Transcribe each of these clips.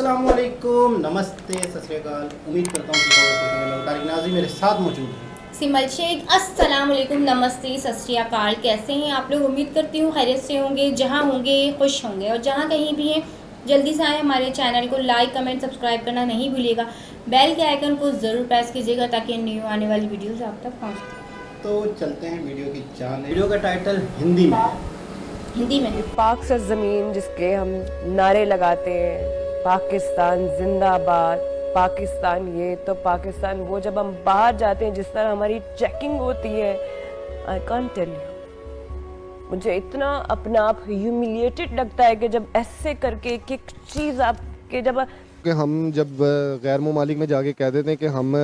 अस्सलाम वालेकुम, नमस्ते, सत श्री अकाल। उम्मीद करता हूँ कि तारिक नाज़ी मेरे साथ मौजूद हैं। सिमल शेख, अस्सलाम वालेकुम, नमस्ते, सत श्री अकाल। कैसे हैं आप लोग? उम्मीद करती हूँ खैरियत से होंगे, जहाँ होंगे खुश होंगे, और जहाँ कहीं भी हैं जल्दी से आए हमारे चैनल को लाइक कमेंट सब्सक्राइब करना नहीं भूलिएगा। बेल के आइकन को ज़रूर प्रेस कीजिएगा ताकि न्यू आने वाली वीडियोज़ आप तक पहुँचती। तो चलते हैं वीडियो की जान। वीडियो का टाइटल हिंदी में है। हिंदी में पाक सरजमीन जिसके हम नारे लगाते हैं, पाकिस्तान जिंदाबाद, पाकिस्तान ये तो पाकिस्तान वो, जब हम बाहर जाते हैं जिस तरह हमारी चेकिंग होती है, आई कांट टेल यू, मुझे इतना अपना आप ह्यूमिलिएटेड लगता है कि जब ऐसे करके एक चीज़ आपके कि हम जब गैर ममालिक में जाके कह देते हैं कि हम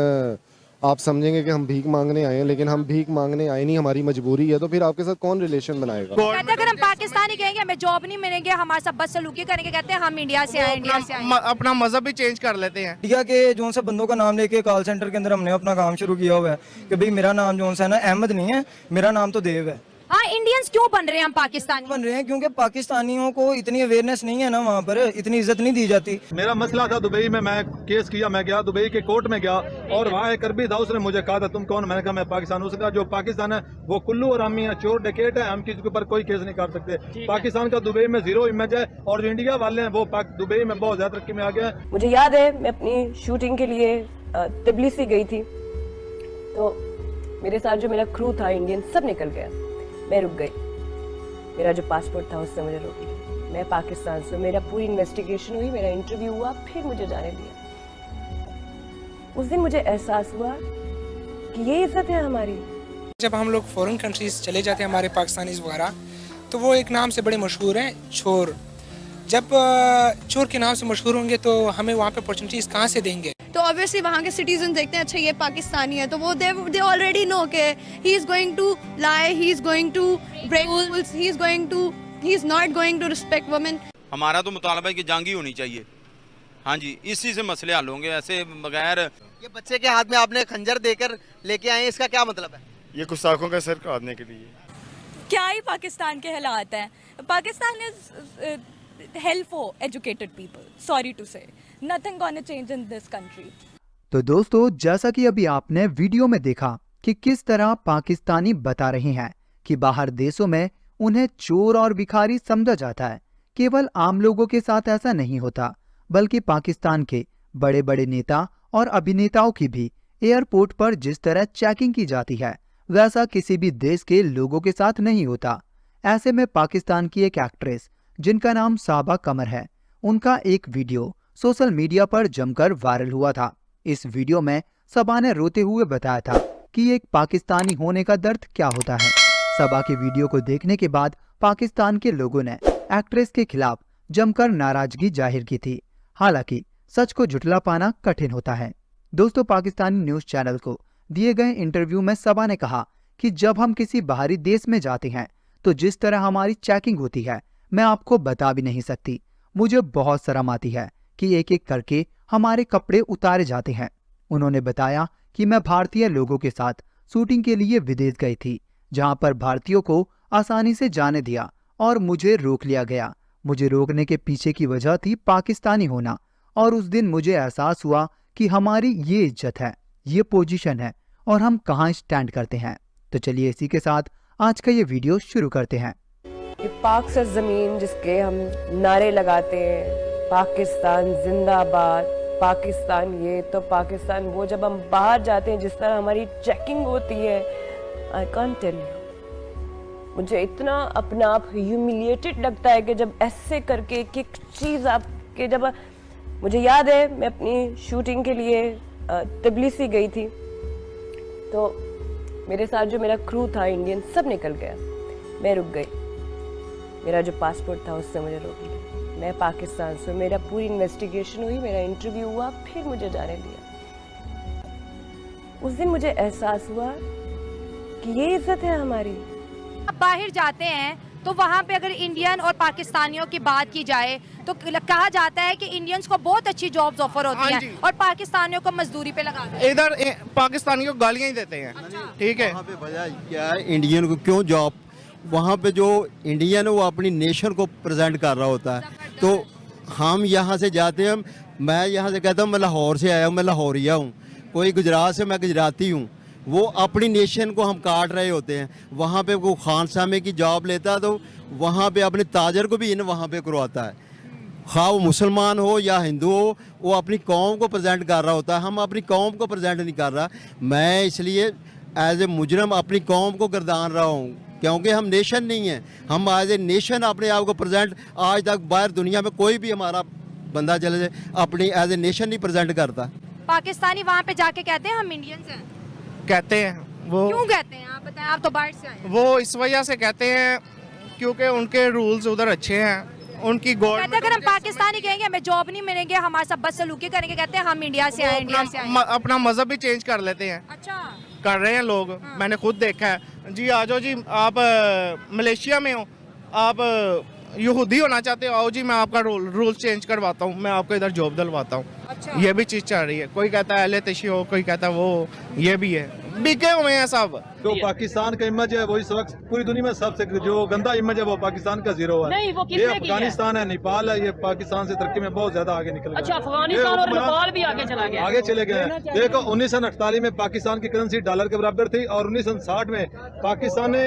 आप समझेंगे कि हम भीख मांगने आए हैं, लेकिन हम भीख मांगने आए नहीं, हमारी मजबूरी है, तो फिर आपके साथ कौन रिलेशन बनाएगा? कहते अगर हम पाकिस्तानी कहेंगे हमें जॉब नहीं मिलेंगे, हमारे साथ बदसलूकी करेंगे, कहते हैं हम इंडिया से आए, इंडिया से आए। अपना मजहब भी चेंज कर लेते हैं। इंडिया के जो से बंदों का नाम लेके कॉल सेंटर के अंदर हमने अपना काम शुरू किया हुआ है कि भाई मेरा नाम जो है ना अहमद नहीं है, मेरा नाम तो देव है। हाँ, इंडियंस क्यों बन रहे हैं हम पाकिस्तानी? बन रहे हैं क्योंकि पाकिस्तानियों को इतनी अवेयरनेस नहीं है ना, वहाँ पर इतनी इज्जत नहीं दी जाती। मेरा मसला था दुबई में, मैं केस किया, मैं गया दुबई के कोर्ट में गया और वहाँ एक अरबी था, उसने मुझे कहा था तुम कौन? मैंने कहा मैं पाकिस्तान। उसने कहा जो पाकिस्तान है वो कुल्लू और आमी है, चोर डकैत है, हम किसी के ऊपर कोई केस नहीं कर सकते। पाकिस्तान का दुबई में जीरो इमेज है, और जो इंडिया वाले हैं वो दुबई में बहुत ज्यादा तरक्की में आ गया है। मुझे याद है मैं अपनी शूटिंग के लिए तबलीसी गई थी, तो मेरे साथ जो मेरा क्रू था इंडियन सब निकल गया, मैं रुक गई। मेरा जो पासपोर्ट था उससे मुझे रोक लिया। मैं पाकिस्तान से, मेरा पूरी इन्वेस्टिगेशन हुई, मेरा इंटरव्यू हुआ, फिर मुझे जाने दिया। उस दिन मुझे एहसास हुआ कि ये इज्जत है हमारी। जब हम लोग फॉरेन कंट्रीज चले जाते हैं, हमारे पाकिस्तानीज वगैरह, तो वो एक नाम से बड़े मशहूर हैं, चोर। जब चोर के नाम से मशहूर होंगे तो हमें वहाँ पे अपॉर्चुनिटीज कहाँ से देंगे? तो ऑब्वियसली वहाँ के सिटीजन देखते हैं अच्छा ये पाकिस्तानी है, तो वो दे ऑलरेडी नो के he is going to lie, he is going to break rules, he is not going to respect women. हमारा तो मुतालबा है कि जंग ही होनी चाहिए। हाँ जी, इसी से मसले हल होंगे, ऐसे बगैर। ये बच्चे के हाथ में आपने खंजर देकर लेके आए, इसका क्या मतलब है? ये गुस्ताखों का सर काटने के लिए। क्या ही पाकिस्तान के हालात हैं? Pakistan is hell for educated people, sorry to say, nothing gonna change in this country. तो दोस्तों, जैसा कि अभी आपने वीडियो में देखा कि किस तरह पाकिस्तानी बता रहे हैं कि बाहर देशों में उन्हें चोर और भिखारी समझा जाता है। केवल आम लोगों के साथ ऐसा नहीं होता, बल्कि पाकिस्तान के बड़े बड़े नेता और अभिनेताओं की भी एयरपोर्ट पर जिस तरह चेकिंग की जाती है, वैसा किसी भी देश के लोगों के साथ नहीं होता। ऐसे में पाकिस्तान की एक एक्ट्रेस जिनका नाम साबा कमर है, उनका एक वीडियो सोशल मीडिया पर जमकर वायरल हुआ था। इस वीडियो में सबा ने रोते हुए बताया था कि एक पाकिस्तानी होने का दर्द क्या होता है। सबा के वीडियो को देखने के बाद पाकिस्तान के लोगों ने एक्ट्रेस के खिलाफ जमकर नाराजगी जाहिर की थी। हालांकि सच को झुठला पाना कठिन होता है। दोस्तों, पाकिस्तानी न्यूज चैनल को दिए गए इंटरव्यू में सबा ने कहा कि जब हम किसी बाहरी देश में जाते हैं तो जिस तरह हमारी चेकिंग होती है, मैं आपको बता भी नहीं सकती। मुझे बहुत शर्म आती है कि एक एक करके हमारे कपड़े उतारे जाते हैं। उन्होंने बताया कि मैं भारतीय लोगों के साथ शूटिंग के लिए विदेश गई थी, जहां पर भारतीयों को आसानी से जाने दिया और मुझे रोक लिया गया। मुझे रोकने के पीछे की वजह थी पाकिस्तानी होना, और उस दिन मुझे एहसास हुआ कि हमारी ये इज्जत है, ये पोजीशन है, और हम कहाँ स्टैंड करते हैं। तो चलिए इसी के साथ आज का ये वीडियो शुरू करते हैं। ये पाक सरजमीन जिसके हम नारे लगाते हैं, पाकिस्तान जिंदाबाद, पाकिस्तान ये तो पाकिस्तान वो, जब हम बाहर जाते हैं जिस तरह हमारी चेकिंग होती है, आई कांट टेल यू, मुझे इतना अपना आप ह्यूमिलिएटेड लगता है कि जब ऐसे करके एक चीज़ आपके मुझे याद है मैं अपनी शूटिंग के लिए तबलीसी गई थी, तो मेरे साथ जो मेरा क्रू था इंडियन सब निकल गया, मैं रुक गई। मेरा जो पासपोर्ट था उससे मुझे रोक लिया। मैं पाकिस्तान से, मेरा पूरी इन्वेस्टिगेशन हुई, मेरा इंटरव्यू हुआ, फिर मुझे जाने दिया। उस दिन मुझे एहसास हुआ कि ये इज्जत है हमारी। अब बाहर जाते हैं तो वहाँ पे अगर इंडियन और पाकिस्तानियों की बात की जाए तो कहा जाता है कि इंडियंस को बहुत अच्छी जॉब्स ऑफर होती हैं और पाकिस्तानियों को मजदूरी पे लगा देते हैं। इधर पाकिस्तानियों को गालियाँ ही देते हैं। ठीक है, वहाँ पे वजह क्या है, इंडियन को क्यों जॉब? वहाँ पे जो इंडियन है वो अपनी नेशन को प्रेजेंट कर रहा होता है, तो हम यहाँ से जाते हैं, मैं यहाँ से कहता हूँ मैं लाहौर से आया हूँ, मैं लाहौरिया हूँ, कोई गुजरात से, मैं गुजराती हूँ। वो अपनी नेशन को हम काट रहे होते हैं। वहाँ पे वो खान सामे की जॉब लेता है तो वहाँ पे अपने ताजर को भी इन वहाँ पे करवाता है। हाँ वो मुसलमान हो या हिंदू हो, वो अपनी कौम को प्रेजेंट कर रहा होता है। हम अपनी कौम को प्रेजेंट नहीं कर रहा। मैं इसलिए एज ए मुजरम अपनी कौम को गर्दान रहा हूँ, क्योंकि हम नेशन नहीं हैं। हम एज ए नेशन अपने आप को प्रेजेंट, आज तक बाहर दुनिया में कोई भी हमारा बंदा चले जाए अपनी एज ए नेशन नहीं प्रेजेंट करता। पाकिस्तानी वहाँ पे जाके कहते हैं हम इंडियंस हैं। कहते हैं वो। क्यों कहते हैं आप बताएं, आप तो बाहर से आए हैं। वो इस वजह से कहते हैं क्योंकि उनके रूल्स उधर अच्छे हैं, उनकी गवर्नमेंट। कहते हैं अगर हम पाकिस्तानी कहेंगे हमें जॉब नहीं मिलेंगे, हमारे साथ बदसलूकी करेंगे, कहते हैं हम इंडिया से आए, इंडिया से आए। अपना मजहब भी चेंज कर लेते हैं। अच्छा कर रहे हैं लोग, मैंने खुद देखा है जी। आ जाओ जी, आप मलेशिया में हो, आप यहूदी होना चाहते हो, आओ जी मैं आपका रूल चेंज करवाता हूँ, मैं आपको इधर जॉब दिलवाता हूँ। अच्छा। ये भी चीज़ चल रही है। कोई कहता है अहले तशी हो, कोई कहता है वो, ये भी है, बिके हुए हैं सब। तो पाकिस्तान का इमेज है वो इस वक्त पूरी दुनिया में सबसे जो गंदा इमेज है वो पाकिस्तान का जीरो है। नहीं, वो ये अफगानिस्तान है, नेपाल है, ये पाकिस्तान से तरक्की में बहुत ज्यादा आगे निकल गया। अच्छा, अफगानिस्तान और नेपाल भी आगे चला गया, आगे चले गए हैं। देखो 1948 में पाकिस्तान की करेंसी डॉलर के बराबर थी और 1960 में पाकिस्तान ने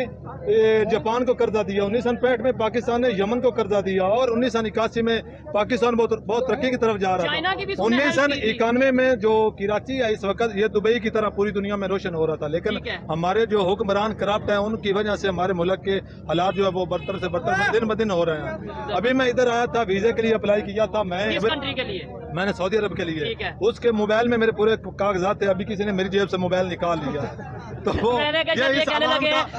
जापान को कर्जा दिया, 1965 में पाकिस्तान ने यमन को कर्जा दिया और 1981 में पाकिस्तान बहुत तरक्की की तरफ जा रहा था। 1991 में जो कराची है इस वक्त ये दुबई की तरह पूरी दुनिया में रोशन हो रहा था, लेकिन हमारे जो हुक्मरान करप्ट हैं उनकी वजह से हमारे मुल्क के हालात जो है वो बदतर से बदतर दिन ब दिन हो रहे हैं। अभी मैं इधर आया था, वीजे के लिए अप्लाई किया था, मैंने सऊदी अरब के लिए। उसके मोबाइल में मेरे पूरे कागजात थे, अभी किसी ने मेरी जेब से मोबाइल निकाल लिया। तो वो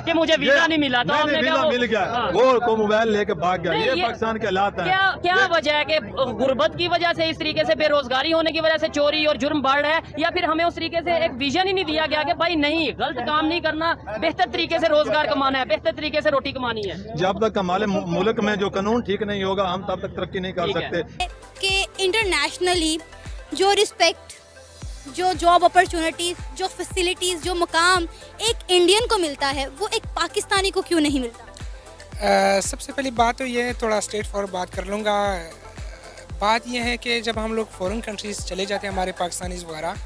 कि मुझे वीजा नहीं मिला, तो वीजा मिल गया, वो मोबाइल लेके भाग गया। ये पाकिस्तान के हालात हैं। क्या वजह है कि गुर्बत की वजह से, इस तरीके से बेरोजगारी होने की वजह से चोरी और जुर्म बढ़ रहा है, या फिर हमें उस तरीके से एक विजन ही नहीं दिया गया कि भाई नहीं, गलत काम नहीं करना, बेहतर तरीके से रोजगार कमाना है, बेहतर तरीके से रोटी कमानी है। जब तक हमारे मुल्क में जो कानून ठीक नहीं होगा हम तब तक तरक्की नहीं कर सकते। कि इंटरनेशनली जो रिस्पेक्ट, जो जॉब अपॉर्चुनिटीज, जो फैसिलिटीज, जो मुकाम एक इंडियन को मिलता है वो एक पाकिस्तानी को क्यों नहीं मिलता? सबसे पहली बात तो ये है, थोड़ा स्ट्रेट फॉरवर्ड बात कर लूँगा। बात यह है कि जब हम लोग फॉरेन कंट्रीज़ चले जाते हैं, हमारे पाकिस्तानीज़ वगैरह,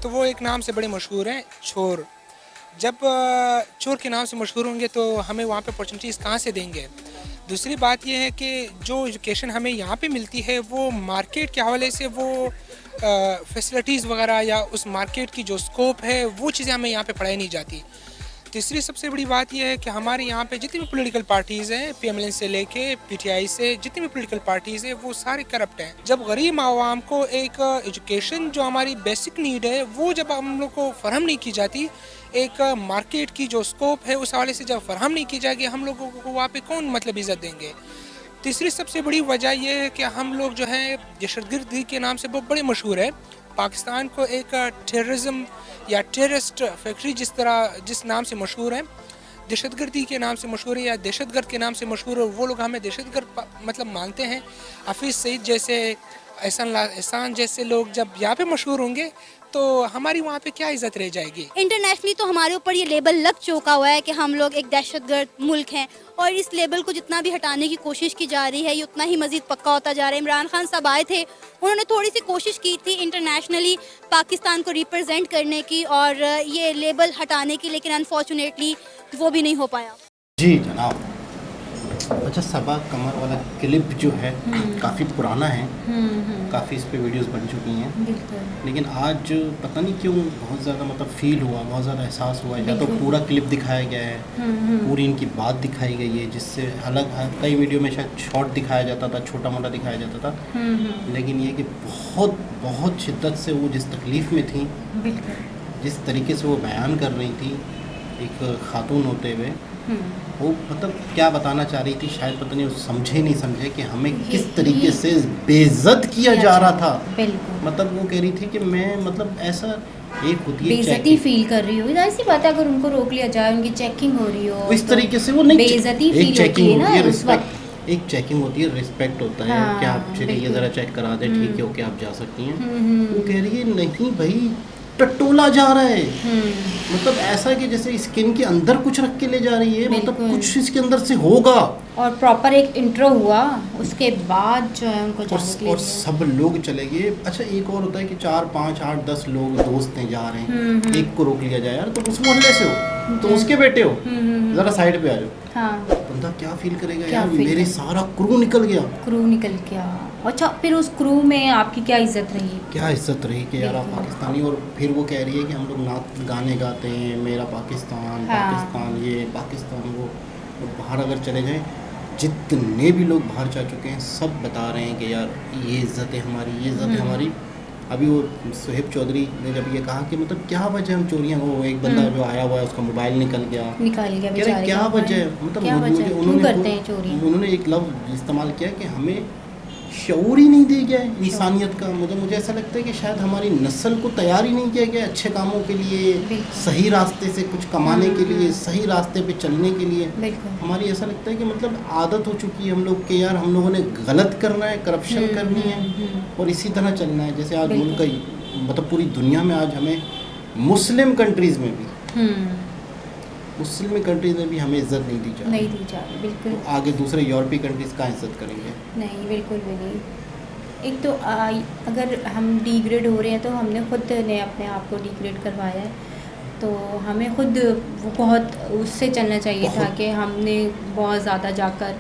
तो वो एक नाम से बड़े मशहूर हैं, चोर। जब चोर के नाम से मशहूर होंगे तो हमें वहाँ पे अपॉर्चुनिटीज़ कहाँ से देंगे? दूसरी बात यह है कि जो एजुकेशन हमें यहाँ पे मिलती है वो मार्केट के हवाले से वो फैसिलिटीज़ वगैरह या उस मार्केट की जो स्कोप है वो चीज़ें हमें यहाँ पे पढ़ाई नहीं जाती। तीसरी सबसे बड़ी बात यह है कि हमारे यहाँ पे जितनी भी पॉलिटिकल पार्टीज़ हैं, PMLN से लेके PTI से, जितनी भी पॉलिटिकल पार्टीज़ हैं वो सारे करप्ट हैं। जब गरीब आवाम को एक एजुकेशन जो हमारी बेसिक नीड है वो जब हम लोग को फराहम नहीं की जाती, एक मार्केट की जो स्कोप है उस हवाले से जब फराहम नहीं की जाएगी, हम लोगों को वहाँ पे कौन मतलब इज़्ज़त देंगे? तीसरी सबसे बड़ी वजह यह है कि हम लोग जो है दहशतगर्दी के नाम से बहुत बड़े मशहूर है। पाकिस्तान को एक टेररिज्म या टेररिस्ट फैक्ट्री जिस नाम से मशहूर है, दहशतगर्दी के नाम से मशहूर है या दहशतगर्द के नाम से मशहूर है, वो लोग हमें दहशतगर्द मतलब मानते हैं। हफीज़ सईद जैसे, एहसान जैसे लोग जब यहाँ पे मशहूर होंगे तो हमारी वहाँ पे क्या इज्जत रह जाएगी? इंटरनेशनली तो हमारे ऊपर ये लेबल लग चुका हुआ है कि हम लोग एक दहशतगर्द मुल्क हैं और इस लेबल को जितना भी हटाने की कोशिश की जा रही है ये उतना ही मज़ीद पक्का होता जा रहा है। इमरान खान साहब आए थे, उन्होंने थोड़ी सी कोशिश की थी इंटरनेशनली पाकिस्तान को रिप्रेजेंट करने की और ये लेबल हटाने की, लेकिन अनफॉर्चुनेटली वो भी नहीं हो पाया। जी जनाब। अच्छा, सबा कमर वाला क्लिप जो है काफ़ी पुराना है, काफ़ी इस पे वीडियोस बन चुकी हैं, लेकिन आज पता नहीं क्यों बहुत ज़्यादा मतलब फील हुआ, बहुत ज़्यादा एहसास हुआ। या तो पूरा क्लिप दिखाया गया है, पूरी इनकी बात दिखाई गई है, जिससे अलग कई वीडियो में शायद शॉर्ट दिखाया जाता था, छोटा मोटा दिखाया जाता था, लेकिन ये कि बहुत बहुत शिद्दत से वो जिस तकलीफ़ में थी, जिस तरीके से वो बयान कर रही थी एक खातून होते हुए, वो मतलब क्या बताना चाह रही थी, शायद पता नहीं वो समझे नहीं समझे कि हमें किस तरीके से बेइज्जत किया जा रहा था। मतलब वो कह रही थी कि मैं मतलब ऐसा एक होती है बेइज्जती फील कर रही हो, ऐसी बात है अगर उनको रोक लिया जाए, उनकी चेकिंग हो रही हो, इस तरीके से वो नहीं, बेइज्जती एक चेकिंग होती है, रिस्पेक्ट, एक चेकिंग होती है, रिस्पेक्ट होता है कि आप चलिए ज़रा चेक करा दें, ठीक है ओके आप जा सकती हैं। वो कह रही है नहीं भाई, टटोला जा रहा है, मतलब ऐसा कि जैसे स्किन के अंदर कुछ रख के ले जा रही है, मतलब कुछ इसके अंदर से होगा, और प्रॉपर एक इंट्रो हुआ, उसके बाद जो है उनको जाने के लिए और सब लोग चले गए। अच्छा एक और होता है कि 4, 5, 8, 10 लोग दोस्त हैं जा रहे हैं, एक को रोक लिया जाए, यार तो उस मोहल्ले से हो, तो उसके बेटे हो, ज़रा साइड पे आ जाओ। हाँ, बंदा क्या फील करेगा, यार मेरे सारा क्रू निकल गया। अच्छा, फिर उस क्रू में आपकी क्या इज्जत रही? क्या इज्जत रही कि यार आप पाकिस्तानी, और फिर वो कह रही है कि हम लोग नात गाने गाते हैं, मेरा पाकिस्तान, पाकिस्तान ये, पाकिस्तान वो। और बाहर अगर चले जाएं, जितने भी लोग बाहर जा चुके हैं सब बता रहे हैं कि यार ये इज़्ज़त है हमारी, ये इज़्ज़त है हमारी। अभी वो सुहेब चौधरी ने जब ये कहा कि मतलब क्या वजह हम चोरियाँ, वो एक बंदा जो आया हुआ है उसका मोबाइल निकल गया बेचारे, क्या वजह है, मतलब उन्होंने एक लफ्ज़ इस्तेमाल किया कि हमें शऊर ही नहीं दिया गया है इंसानियत का। मुझे ऐसा लगता है कि शायद हमारी नस्ल को तैयार ही नहीं किया गया अच्छे कामों के लिए, सही रास्ते से कुछ कमाने के लिए, सही रास्ते पे चलने के लिए। हमारी ऐसा लगता है कि मतलब आदत हो चुकी है हम लोग के, यार हम लोगों ने गलत करना है, करप्शन करनी है और इसी तरह चलना है। जैसे आज मुल्क का मतलब पूरी दुनिया में आज हमें मुस्लिम कंट्रीज़ में भी हमें इज्जत नहीं दी जा रही, बिल्कुल। तो आगे दूसरे यूरोपीय कंट्रीज़ का इज्जत करेंगे? नहीं, बिल्कुल भी नहीं। एक तो अगर हम डिग्रेड हो रहे हैं तो हमने खुद ने अपने आप को डिग्रेड करवाया है, तो हमें खुद वो बहुत उससे चलना चाहिए था कि हमने बहुत ज़्यादा जाकर,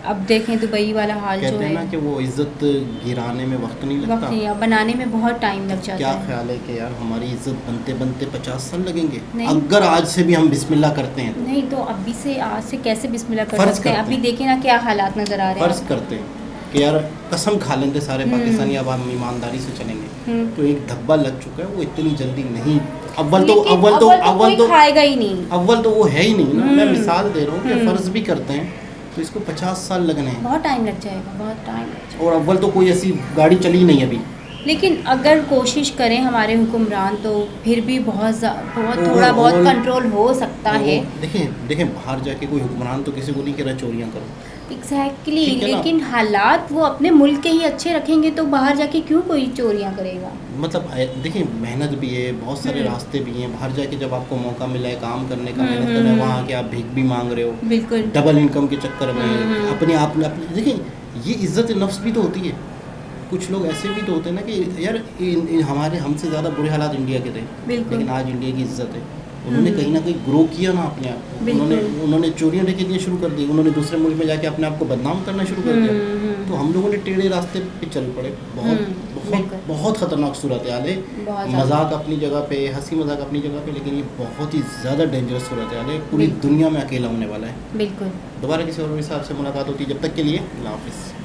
अब देखें दुबई वाला हाल जो है ना कि वो इज्जत गिराने में वक्त नहीं लगता, बनाने में बहुत टाइम लग जाता है। क्या ख्याल है कि यार हमारी इज्जत बनते बनते 50 साल लगेंगे अगर आज से भी हम बिस्मिल्लाह करते हैं? नहीं तो अभी से, आज से कैसे बिस्मिल्लाह कर सकते हैं? अभी देखें ना क्या हालात नज़र आ रहे हैं। फर्ज करते हैं कि यार कसम खा लेंगे सारे पाकिस्तानी, अब हम ईमानदारी से चलेंगे, तो एक धब्बा लग चुका है, वो इतनी जल्दी नहीं। अव्वल तो खाएगा ही नहीं, अव्वल तो वो है ही नहीं ना। मैं मिसाल दे रहा हूँ कि फ़र्ज भी करते हैं तो इसको 50 साल लगने हैं, बहुत टाइम लग जाएगा, बहुत टाइम लग जाएगा। और अव्वल तो कोई ऐसी गाड़ी चली नहीं अभी। लेकिन अगर कोशिश करें हमारे हुक्मरान तो फिर भी बहुत थोड़ा बहुत कंट्रोल हो सकता है। देखें बाहर जाके कोई हुक्मरान तो किसी को नहीं कह रहा चोरियाँ करो, एग्जैक्टली, लेकिन हालात वो अपने मुल्क के ही अच्छे रखेंगे तो बाहर जाके क्यों कोई चोरियाँ करेगा? मतलब देखिए मेहनत भी है, बहुत सारे रास्ते भी हैं, बाहर जाके जब आपको मौका मिला है काम करने का, मेहनत करना है, वहाँ के आप भीख भी मांग रहे हो, बिल्कुल डबल इनकम के चक्कर में अपने आप देखिए ये इज्जत नफ्स भी तो होती है। कुछ लोग ऐसे भी तो होते हैं ना कि यार हमारे हमसे ज़्यादा बुरे हालात इंडिया के थे, लेकिन आज इंडिया की इज्जत है। उन्होंने कहीं ना कहीं ग्रो किया ना अपने आप को, उन्होंने चोरियाँ डकैतियाँ शुरू कर दी, उन्होंने दूसरे मुल्क में जाके अपने आप को बदनाम करना शुरू कर दिया, तो हम लोगों ने टेढ़े रास्ते पे चल पड़े। बहुत ख़तरनाक सूरत हाल है। मजाक अपनी जगह पे, हंसी मजाक अपनी जगह पे, लेकिन ये बहुत ही ज़्यादा डेंजरस सूरत हाल है, पूरी दुनिया में अकेला होने वाला है। बिल्कुल। दोबारा किसी और हिसाब से मुलाकात होती है, जब तक के लिए अल्लाह हाफिज़।